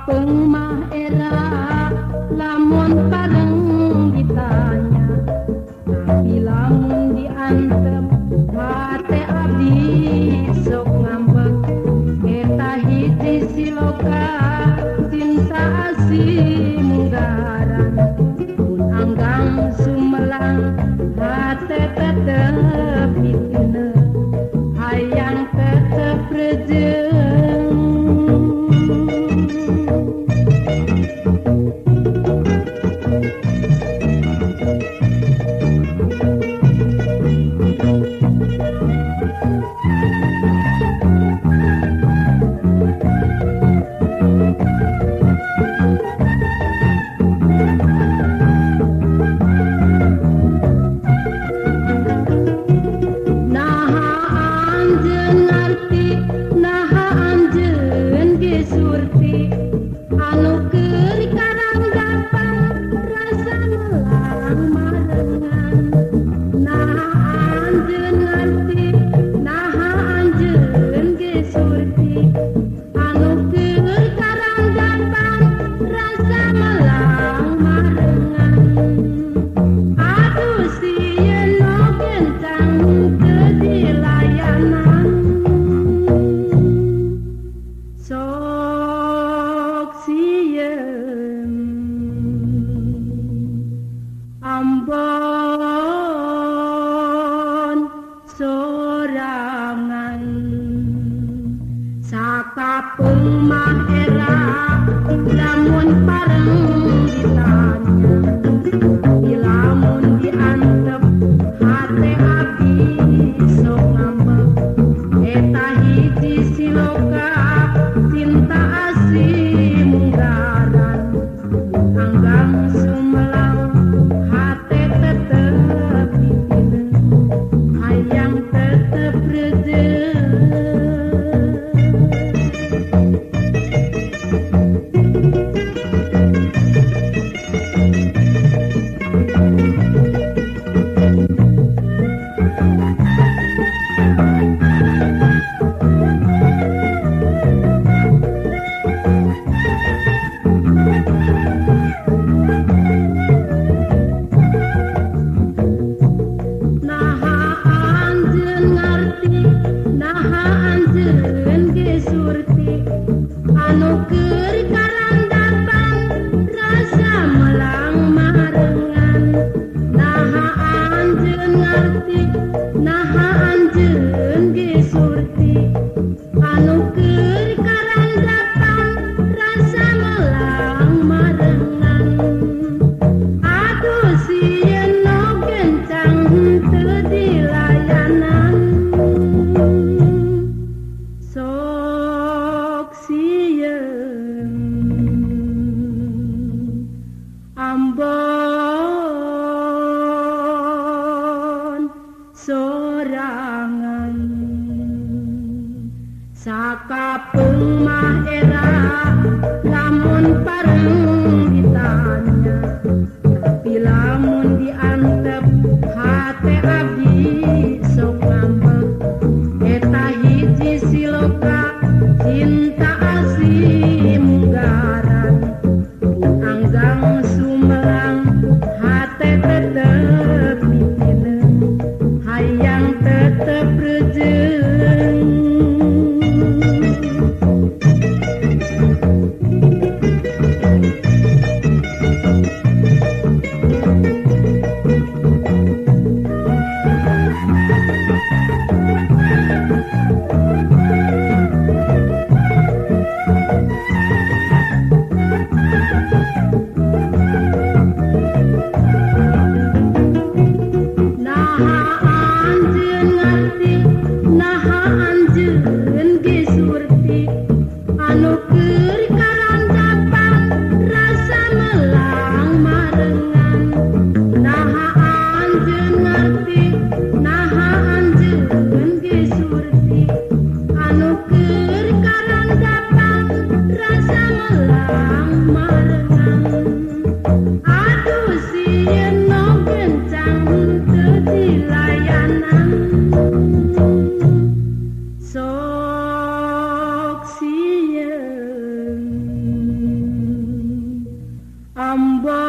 Pengmah era lamun pareng ditanya, tapi lamun diantem hate abdi sok ngambek. Eta hiji siloka cinta asih munggaran, mun anggang sumelang hate tetep pitine, hayang tetep rejeng. Ambon sorangan sakapeung mah era lamun pareng ditanya, lamun diantep hate abdi sok ngambek. Eta hiji siloka cinta asih munggaran, anggang sumelang hate tetep pitine, hayang tetep rejeng. Ambon sorangan sakapeung mah era lamun pareng ditanya, tapi lamun diantep hate abdi sok ngambek. Eta hiji siloka cinta asih munggaran, anggang sumelang hate tetep pitine, hayang tetep rejeng. Sok sieun Ambo